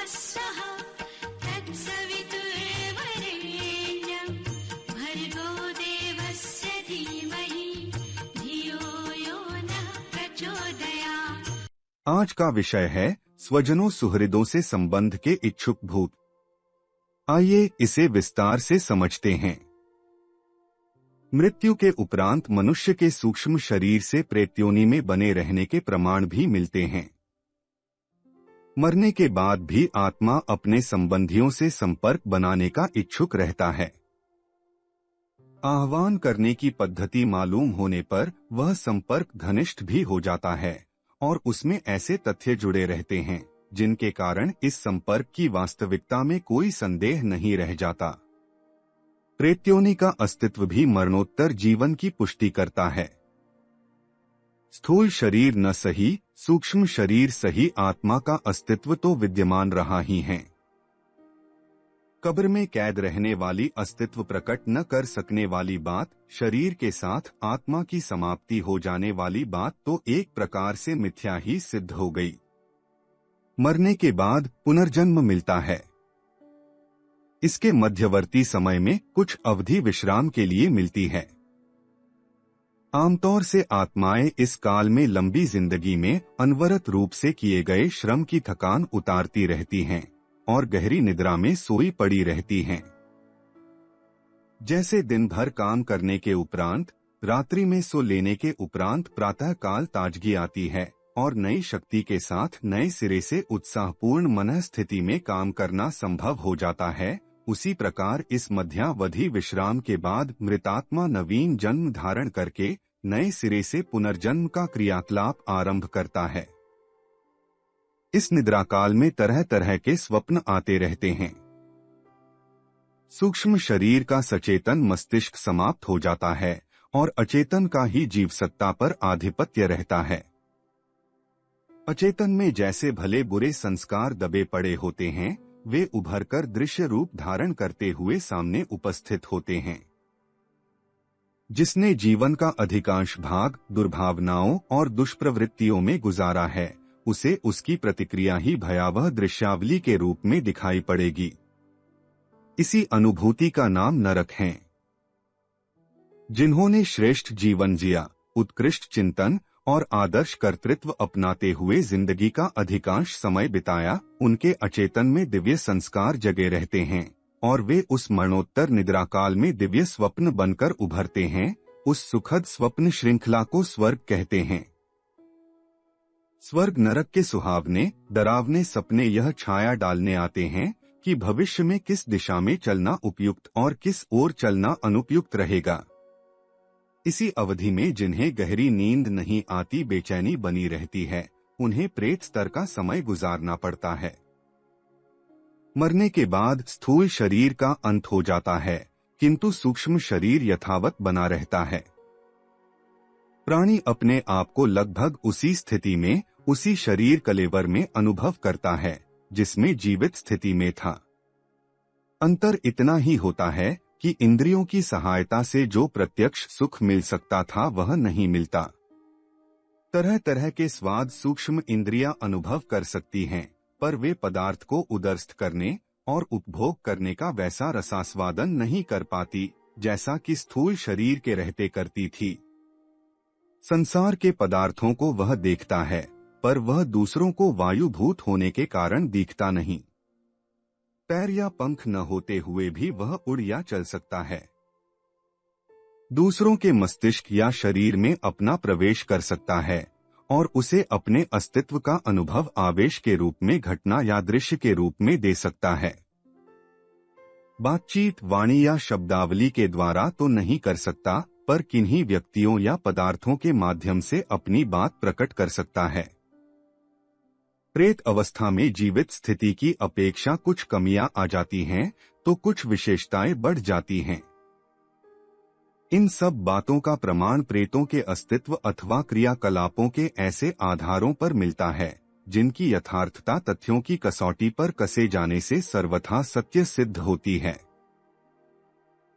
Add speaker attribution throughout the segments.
Speaker 1: स्वः तत्सवितुर्वरेण्यं भर्गो देवस्य धीमहि धियो यो नः प्रचोदयात्।
Speaker 2: आज का विषय है स्वजनों सुहृदों से संबंध के इच्छुक भूत। आइए इसे विस्तार से समझते हैं। मृत्यु के उपरांत मनुष्य के सूक्ष्म शरीर से प्रेत्योनि में बने रहने के प्रमाण भी मिलते हैं। मरने के बाद भी आत्मा अपने संबंधियों से संपर्क बनाने का इच्छुक रहता है। आह्वान करने की पद्धति मालूम होने पर वह संपर्क घनिष्ठ भी हो जाता है और उसमें ऐसे तथ्य जुड़े रहते हैं जिनके कारण इस संपर्क की वास्तविकता में कोई संदेह नहीं रह जाता। प्रेत्योनि का अस्तित्व भी मरणोत्तर जीवन की पुष्टि करता है। स्थूल शरीर न सही, सूक्ष्म शरीर सही, आत्मा का अस्तित्व तो विद्यमान रहा ही है। कब्र में कैद रहने वाली अस्तित्व प्रकट न कर सकने वाली बात, शरीर के साथ आत्मा की समाप्ति हो जाने वाली बात तो एक प्रकार से मिथ्या ही सिद्ध हो गई। मरने के बाद पुनर्जन्म मिलता है। इसके मध्यवर्ती समय में कुछ अवधि विश्राम के लिए मिलती है। आमतौर से आत्माएं इस काल में लंबी जिंदगी में अनवरत रूप से किए गए श्रम की थकान उतारती रहती हैं और गहरी निद्रा में सोई पड़ी रहती हैं। जैसे दिन भर काम करने के उपरांत रात्रि में सो लेने के उपरांत प्रातः काल ताजगी आती है और नई शक्ति के साथ नए सिरे से उत्साहपूर्ण मन स्थिति में काम करना संभव हो जाता है, उसी प्रकार इस मध्यावधि विश्राम के बाद मृतात्मा नवीन जन्म धारण करके नए सिरे से पुनर्जन्म का क्रियाकलाप आरंभ करता है। इस निद्रा काल में तरह तरह के स्वप्न आते रहते हैं। सूक्ष्म शरीर का सचेतन मस्तिष्क समाप्त हो जाता है और अचेतन का ही जीव सत्ता पर आधिपत्य रहता है। अचेतन में जैसे भले बुरे संस्कार दबे पड़े होते हैं, वे उभरकर दृश्य रूप धारण करते हुए सामने उपस्थित होते हैं। जिसने जीवन का अधिकांश भाग दुर्भावनाओं और दुष्प्रवृत्तियों में गुजारा है, उसे उसकी प्रतिक्रिया ही भयावह दृश्यावली के रूप में दिखाई पड़ेगी। इसी अनुभूति का नाम नरक है। जिन्होंने श्रेष्ठ जीवन जिया, उत्कृष्ट चिंतन और आदर्श कर्तृत्व अपनाते हुए जिंदगी का अधिकांश समय बिताया, उनके अचेतन में दिव्य संस्कार जगे रहते हैं और वे उस मरणोत्तर निद्रा काल में दिव्य स्वप्न बनकर उभरते हैं। उस सुखद स्वप्न श्रृंखला को स्वर्ग कहते हैं। स्वर्ग नरक के सुहावने डरावने सपने यह छाया डालने आते हैं कि भविष्य में किस दिशा में चलना उपयुक्त और किस ओर चलना अनुपयुक्त रहेगा। इसी अवधि में जिन्हें गहरी नींद नहीं आती, बेचैनी बनी रहती है, उन्हें प्रेत स्तर का समय गुजारना पड़ता है। मरने के बाद स्थूल शरीर का अंत हो जाता है, किंतु सूक्ष्म शरीर यथावत बना रहता है। प्राणी अपने आप को लगभग उसी स्थिति में, उसी शरीर कलेवर में अनुभव करता है जिसमें जीवित स्थिति में था। अंतर इतना ही होता है कि इंद्रियों की सहायता से जो प्रत्यक्ष सुख मिल सकता था वह नहीं मिलता। तरह तरह के स्वाद सूक्ष्म इंद्रियां अनुभव कर सकती हैं, पर वे पदार्थ को उदरस्थ करने और उपभोग करने का वैसा रसास्वादन नहीं कर पाती जैसा कि स्थूल शरीर के रहते करती थी। संसार के पदार्थों को वह देखता है, पर वह दूसरों को वायुभूत होने के कारण दिखता नहीं। पैर या पंख न होते हुए भी वह उड़ या चल सकता है। दूसरों के मस्तिष्क या शरीर में अपना प्रवेश कर सकता है और उसे अपने अस्तित्व का अनुभव आवेश के रूप में घटना या दृश्य के रूप में दे सकता है। बातचीत वाणी या शब्दावली के द्वारा तो नहीं कर सकता, पर किन्हीं व्यक्तियों या पदार्थों के माध्यम से अपनी बात प्रकट कर सकता है। प्रेत अवस्था में जीवित स्थिति की अपेक्षा कुछ कमियां आ जाती हैं, तो कुछ विशेषताएं बढ़ जाती हैं। इन सब बातों का प्रमाण प्रेतों के अस्तित्व अथवा क्रियाकलापों के ऐसे आधारों पर मिलता है जिनकी यथार्थता तथ्यों की कसौटी पर कसे जाने से सर्वथा सत्य सिद्ध होती है।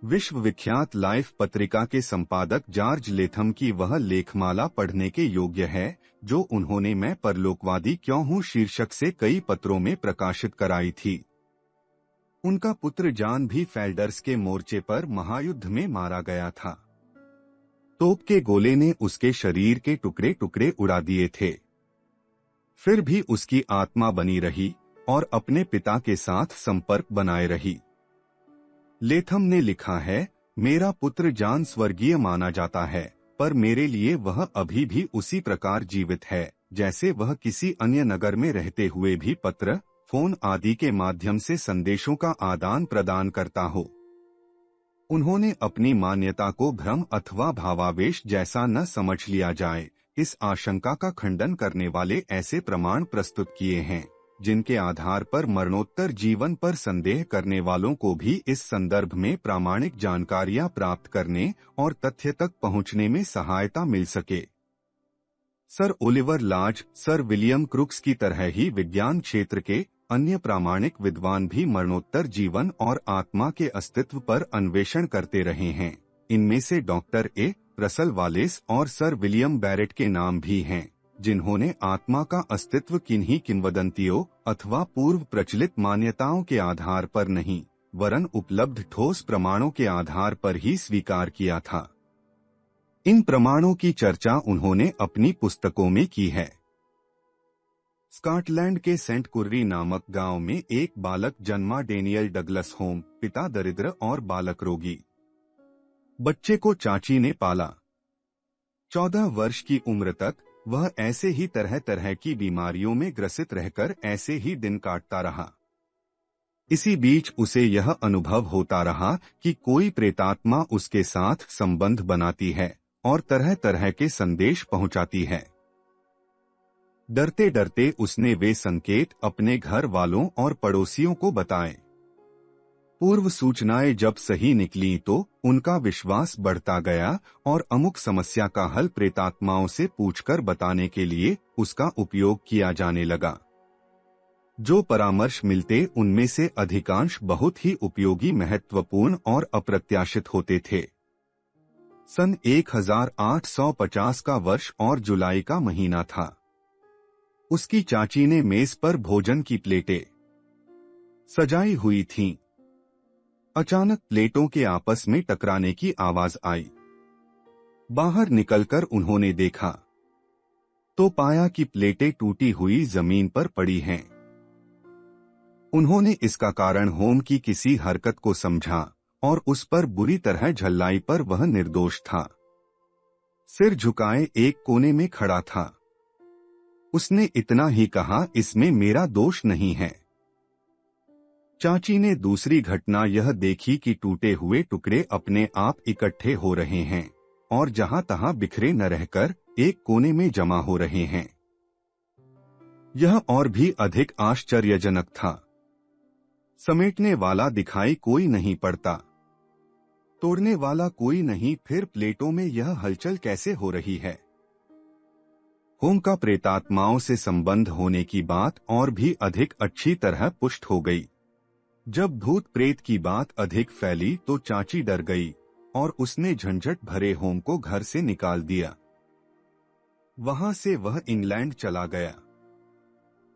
Speaker 2: विश्व विख्यात लाइफ पत्रिका के संपादक जॉर्ज लेथम की वह लेखमाला पढ़ने के योग्य है जो उन्होंने मैं परलोकवादी क्यों हूँ शीर्षक से कई पत्रों में प्रकाशित कराई थी। उनका पुत्र जॉन भी फेल्डर्स के मोर्चे पर महायुद्ध में मारा गया था। तोप के गोले ने उसके शरीर के टुकड़े टुकड़े उड़ा दिए थे। फिर भी उसकी आत्मा बनी रही और अपने पिता के साथ संपर्क बनाए रही। लेथम ने लिखा है, मेरा पुत्र जॉन स्वर्गीय माना जाता है, पर मेरे लिए वह अभी भी उसी प्रकार जीवित है जैसे वह किसी अन्य नगर में रहते हुए भी पत्र, फोन आदि के माध्यम से संदेशों का आदान प्रदान करता हो। उन्होंने अपनी मान्यता को भ्रम अथवा भावावेश जैसा न समझ लिया जाए, इस आशंका का खंडन करने वाले ऐसे प्रमाण प्रस्तुत किए हैं जिनके आधार पर मरणोत्तर जीवन पर संदेह करने वालों को भी इस संदर्भ में प्रामाणिक जानकारियां प्राप्त करने और तथ्य तक पहुंचने में सहायता मिल सके। Sir Oliver Lodge, sir William Crookes की तरह ही विज्ञान क्षेत्र के अन्य प्रामाणिक विद्वान भी मरणोत्तर जीवन और आत्मा के अस्तित्व पर अन्वेषण करते रहे हैं। इनमें से डॉक्टर ए. रसल वालेस और सर विलियम बैरेट के नाम भी हैं, जिन्होंने आत्मा का अस्तित्व किन्हीं किंवदंतियों अथवा पूर्व प्रचलित मान्यताओं के आधार पर नहीं, वरन उपलब्ध ठोस प्रमाणों के आधार पर ही स्वीकार किया था। इन प्रमाणों की चर्चा उन्होंने अपनी पुस्तकों में की है। स्कॉटलैंड के सेंट कुर्री नामक गांव में एक बालक जन्मा डेनियल डगलस होम, पिता दरिद्र और बालक रोगी। बच्चे को चाची ने पाला। 14 वर्ष की उम्र तक वह ऐसे ही तरह तरह की बीमारियों में ग्रसित रहकर ऐसे ही दिन काटता रहा। इसी बीच उसे यह अनुभव होता रहा कि कोई प्रेतात्मा उसके साथ संबंध बनाती है और तरह तरह के संदेश पहुंचाती है। डरते डरते उसने वे संकेत अपने घर वालों और पड़ोसियों को बताए। पूर्व सूचनाएं जब सही निकली तो उनका विश्वास बढ़ता गया और अमुक समस्या का हल प्रेतात्माओं से पूछकर बताने के लिए उसका उपयोग किया जाने लगा। जो परामर्श मिलते उनमें से अधिकांश बहुत ही उपयोगी, महत्वपूर्ण और अप्रत्याशित होते थे। सन 1850 का वर्ष और जुलाई का महीना था। उसकी चाची ने मेज पर भोजन की प्लेटें सजाई हुई थीं। अचानक प्लेटों के आपस में टकराने की आवाज आई। बाहर निकलकर उन्होंने देखा तो पाया कि प्लेटें टूटी हुई जमीन पर पड़ी हैं। उन्होंने इसका कारण होम की किसी हरकत को समझा और उस पर बुरी तरह झल्लाई, पर वह निर्दोष था। सिर झुकाए एक कोने में खड़ा था। उसने इतना ही कहा, इसमें मेरा दोष नहीं है। चाची ने दूसरी घटना यह देखी कि टूटे हुए टुकड़े अपने आप इकट्ठे हो रहे हैं और जहां तहां बिखरे न रहकर एक कोने में जमा हो रहे हैं। यह और भी अधिक आश्चर्यजनक था। समेटने वाला दिखाई कोई नहीं पड़ता, तोड़ने वाला कोई नहीं, फिर प्लेटों में यह हलचल कैसे हो रही है? होम का प्रेतात्माओं से संबंध होने की बात और भी अधिक अच्छी तरह पुष्ट हो गई। जब भूत प्रेत की बात अधिक फैली तो चाची डर गई और उसने झंझट भरे होम को घर से निकाल दिया। वहां से वह इंग्लैंड चला गया।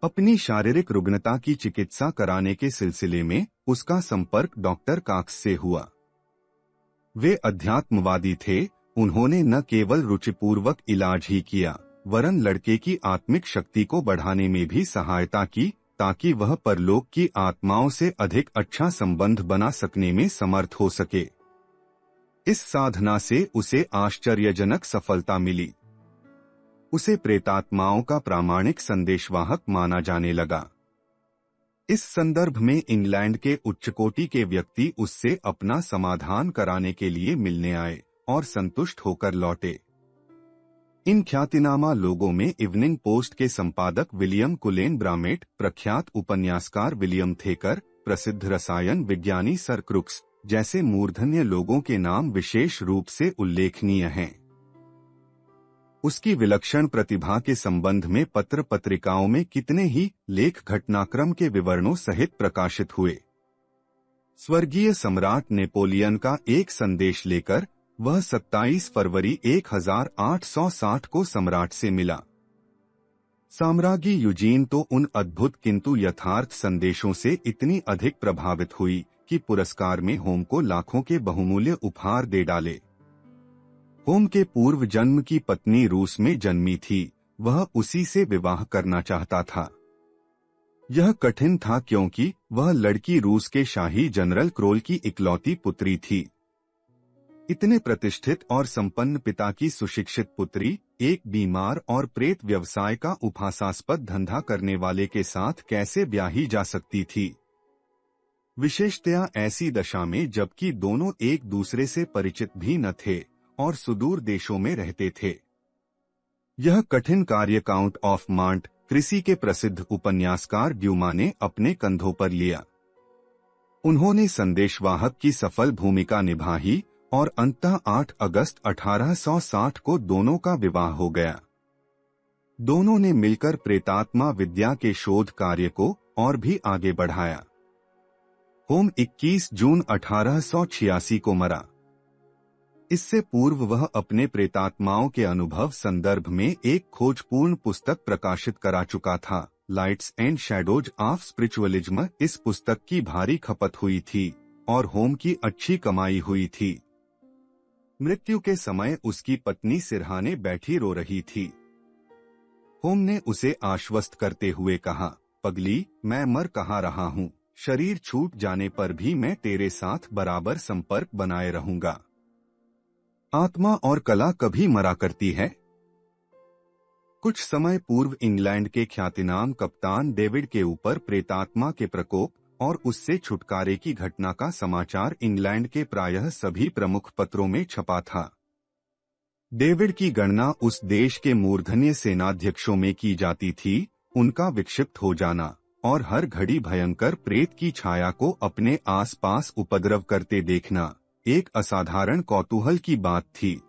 Speaker 2: अपनी शारीरिक रुग्णता की चिकित्सा कराने के सिलसिले में उसका संपर्क डॉक्टर काक्स से हुआ। वे अध्यात्मवादी थे। उन्होंने न केवल रुचिपूर्वक इलाज ही किया, वरन लड़के की आत्मिक शक्ति को बढ़ाने में भी सहायता की, ताकि वह परलोक की आत्माओं से अधिक अच्छा संबंध बना सकने में समर्थ हो सके। इस साधना से उसे आश्चर्यजनक सफलता मिली। उसे प्रेतात्माओं का प्रामाणिक संदेशवाहक माना जाने लगा। इस संदर्भ में इंग्लैंड के उच्चकोटि के व्यक्ति उससे अपना समाधान कराने के लिए मिलने आए और संतुष्ट होकर लौटे। इन ख्यातिनामा लोगों में इवनिंग पोस्ट के संपादक विलियम कुलेन ब्रामेट, प्रख्यात उपन्यासकार विलियम थेकर, प्रसिद्ध रसायन विज्ञानी सर क्रुक्स जैसे मूर्धन्य लोगों के नाम विशेष रूप से उल्लेखनीय हैं। उसकी विलक्षण प्रतिभा के संबंध में पत्र पत्रिकाओं में कितने ही लेख घटनाक्रम के विवरणों सहित प्रकाशित हुए। स्वर्गीय सम्राट नेपोलियन का एक संदेश लेकर वह 27 फरवरी 1860 को सम्राट से मिला। साम्राज्ञी यूजीन तो उन अद्भुत किंतु यथार्थ संदेशों से इतनी अधिक प्रभावित हुई कि पुरस्कार में होम को लाखों के बहुमूल्य उपहार दे डाले। होम के पूर्व जन्म की पत्नी रूस में जन्मी थी, वह उसी से विवाह करना चाहता था। यह कठिन था क्योंकि वह लड़की रूस के शाही जनरल क्रोल की इकलौती पुत्री थी। इतने प्रतिष्ठित और संपन्न पिता की सुशिक्षित पुत्री एक बीमार और प्रेत व्यवसाय का उपहासास्पद धंधा करने वाले के साथ कैसे ब्याही जा सकती थी, विशेषतया ऐसी दशा में जबकि दोनों एक दूसरे से परिचित भी न थे और सुदूर देशों में रहते थे। यह कठिन कार्य काउंट ऑफ मांट क्रिसी के प्रसिद्ध उपन्यासकार ड्यूमा ने अपने कंधों पर लिया। उन्होंने संदेशवाहक की सफल भूमिका निभाई और अंततः 8 अगस्त 1860 को दोनों का विवाह हो गया। दोनों ने मिलकर प्रेतात्मा विद्या के शोध कार्य को और भी आगे बढ़ाया। होम 21 जून 1886 को मरा। इससे पूर्व वह अपने प्रेतात्माओं के अनुभव संदर्भ में एक खोजपूर्ण पुस्तक प्रकाशित करा चुका था, lights and shadows of spiritualism. इस पुस्तक की भारी खपत हुई थी और होम की अच्छी कमाई हुई थी। मृत्यु के समय उसकी पत्नी सिरहाने बैठी रो रही थी। होम ने उसे आश्वस्त करते हुए कहा, पगली, मैं मर कहाँ रहा हूँ, शरीर छूट जाने पर भी मैं तेरे साथ बराबर संपर्क बनाए रहूंगा। आत्मा और कला कभी मरा करती है। कुछ समय पूर्व इंग्लैंड के ख्यातिनाम कप्तान डेविड के ऊपर प्रेतात्मा के प्रकोप और उससे छुटकारे की घटना का समाचार इंग्लैंड के प्रायः सभी प्रमुख पत्रों में छपा था। डेविड की गणना उस देश के मूर्धन्य सेनाध्यक्षों में की जाती थी। उनका विक्षिप्त हो जाना और हर घड़ी भयंकर प्रेत की छाया को अपने आसपास उपद्रव करते देखना एक असाधारण कौतूहल की बात थी।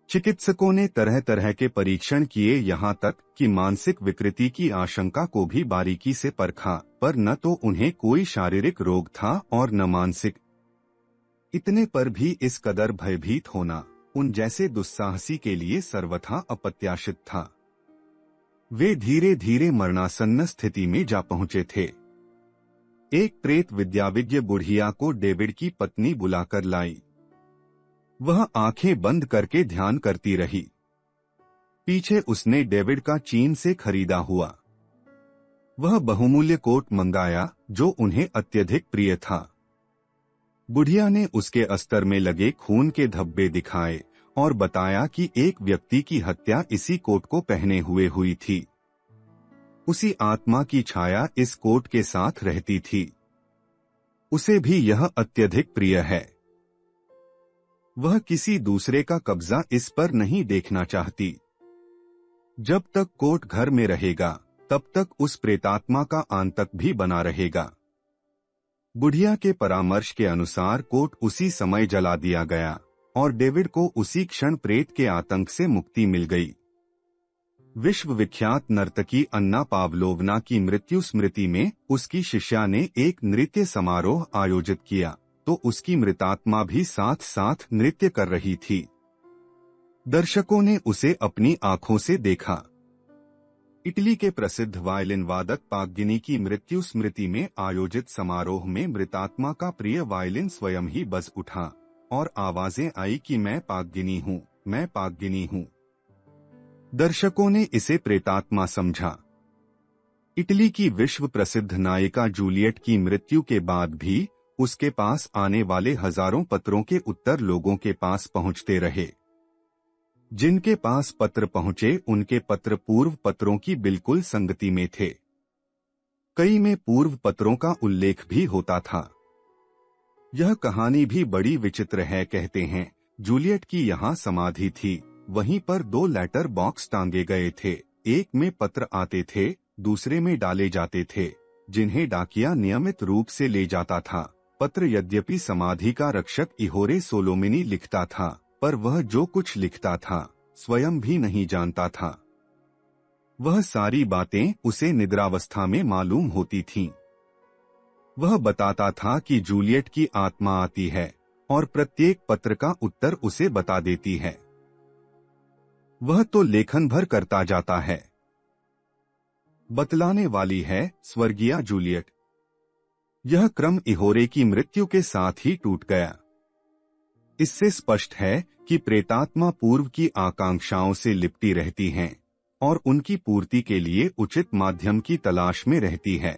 Speaker 2: चिकित्सकों ने तरह तरह के परीक्षण किए, यहाँ तक कि मानसिक विकृति की आशंका को भी बारीकी से परखा, पर न तो उन्हें कोई शारीरिक रोग था और न मानसिक। इतने पर भी इस कदर भयभीत होना उन जैसे दुस्साहसी के लिए सर्वथा अप्रत्याशित था। वे धीरे धीरे मरणासन्न स्थिति में जा पहुंचे थे। एक प्रेत विद्याविज्ञ बुढ़िया को डेविड की पत्नी बुलाकर लाई। वह आंखें बंद करके ध्यान करती रही। पीछे उसने डेविड का चीन से खरीदा हुआ वह बहुमूल्य कोट मंगाया जो उन्हें अत्यधिक प्रिय था। बुढ़िया ने उसके अस्तर में लगे खून के धब्बे दिखाए और बताया कि एक व्यक्ति की हत्या इसी कोट को पहने हुए हुई थी। उसी आत्मा की छाया इस कोट के साथ रहती थी। उसे भी यह अत्यधिक प्रिय है। वह किसी दूसरे का कब्जा इस पर नहीं देखना चाहती। जब तक कोट घर में रहेगा तब तक उस प्रेतात्मा का आंतक भी बना रहेगा। बुढ़िया के परामर्श के अनुसार कोट उसी समय जला दिया गया और डेविड को उसी क्षण प्रेत के आतंक से मुक्ति मिल गई। विश्व विख्यात नर्तकी अन्ना पावलोवना की मृत्यु स्मृति में उसकी शिष्या ने एक नृत्य समारोह आयोजित किया तो उसकी मृतात्मा भी साथ साथ नृत्य कर रही थी। दर्शकों ने उसे अपनी आंखों से देखा। इटली के प्रसिद्ध वायलिन वादक पागगिनी की मृत्यु स्मृति में आयोजित समारोह में मृतात्मा का प्रिय वायलिन स्वयं ही बज उठा और आवाजें आई कि मैं पागगिनी हूँ, मैं पागगिनी हूँ। दर्शकों ने इसे प्रेतात्मा समझा। इटली की विश्व प्रसिद्ध नायिका जूलियट की मृत्यु के बाद भी उसके पास आने वाले हजारों पत्रों के उत्तर लोगों के पास पहुंचते रहे। जिनके पास पत्र पहुंचे उनके पत्र पूर्व पत्रों की बिल्कुल संगति में थे। कई में पूर्व पत्रों का उल्लेख भी होता था। यह कहानी भी बड़ी विचित्र है। कहते हैं जूलियट की यहाँ समाधि थी, वहीं पर 2 लेटर बॉक्स टांगे गए थे। एक में पत्र आते थे, दूसरे में डाले जाते थे, जिन्हें डाकिया नियमित रूप से ले जाता था। पत्र यद्यपि समाधि का रक्षक इहोरे सोलोमिनी लिखता था, पर वह जो कुछ लिखता था स्वयं भी नहीं जानता था। वह सारी बातें उसे निद्रावस्था में मालूम होती थीं। वह बताता था कि जूलियट की आत्मा आती है और प्रत्येक पत्र का उत्तर उसे बता देती है। वह तो लेखन भर करता जाता है। बतलाने वाली है स्वर्गीय जूलियट। यह क्रम इहोरे की मृत्यु के साथ ही टूट गया। इससे स्पष्ट है कि प्रेतात्मा पूर्व की आकांक्षाओं से लिपटी रहती हैं और उनकी पूर्ति के लिए उचित माध्यम की तलाश में रहती है।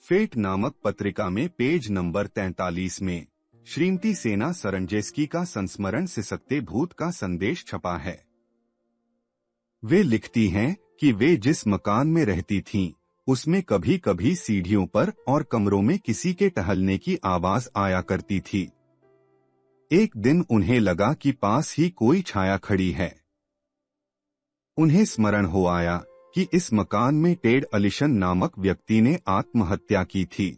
Speaker 2: फेट नामक पत्रिका में पेज नंबर 43 में श्रीमती सेना सरंजेस्की का संस्मरण सिसकते भूत का संदेश छपा है। वे लिखती हैं कि वे जिस मकान में रहती थीं, उसमें कभी कभी सीढ़ियों पर और कमरों में किसी के टहलने की आवाज आया करती थी। एक दिन उन्हें लगा कि पास ही कोई छाया खड़ी है। उन्हें स्मरण हो आया कि इस मकान में टेड अलिशन नामक व्यक्ति ने आत्महत्या की थी।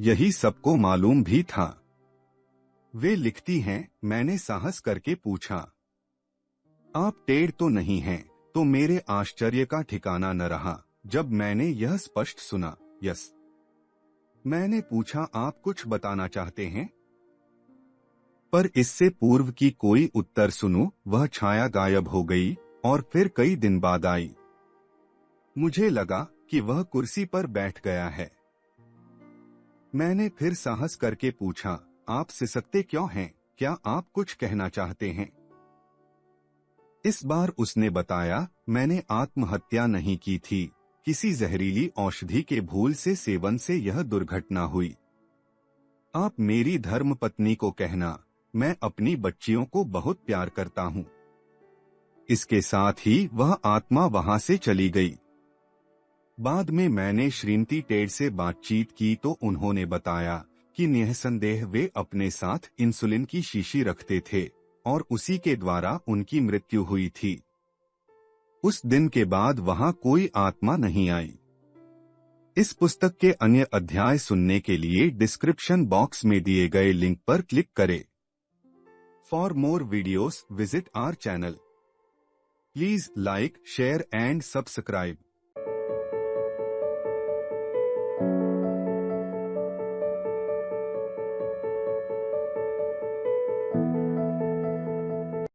Speaker 2: यही सबको मालूम भी था। वे लिखती हैं, मैंने साहस करके पूछा, आप टेड तो नहीं हैं? तो मेरे आश्चर्य का ठिकाना न रहा जब मैंने यह स्पष्ट सुना। यस। मैंने पूछा, आप कुछ बताना चाहते हैं? पर इससे पूर्व की कोई उत्तर सुनूं, वह छाया गायब हो गई और फिर कई दिन बाद आई। मुझे लगा कि वह कुर्सी पर बैठ गया है। मैंने फिर साहस करके पूछा, आप सिसकते क्यों हैं? क्या आप कुछ कहना चाहते हैं? इस बार उसने बताया, मैंने आत्महत्या नहीं की थी। किसी जहरीली औषधि के भूल से सेवन से यह दुर्घटना हुई। आप मेरी धर्मपत्नी को कहना, मैं अपनी बच्चियों को बहुत प्यार करता हूँ। इसके साथ ही वह आत्मा वहां से चली गई। बाद में मैंने श्रीमती टेड से बातचीत की तो उन्होंने बताया कि निसंदेह वे अपने साथ इंसुलिन की शीशी रखते थे और उसी के द्वारा उनकी मृत्यु हुई थी। उस दिन के बाद वहां कोई आत्मा नहीं आई। इस पुस्तक के अन्य अध्याय सुनने के लिए डिस्क्रिप्शन बॉक्स में दिए गए लिंक पर क्लिक करें। For more videos visit our channel. Please like, share and subscribe.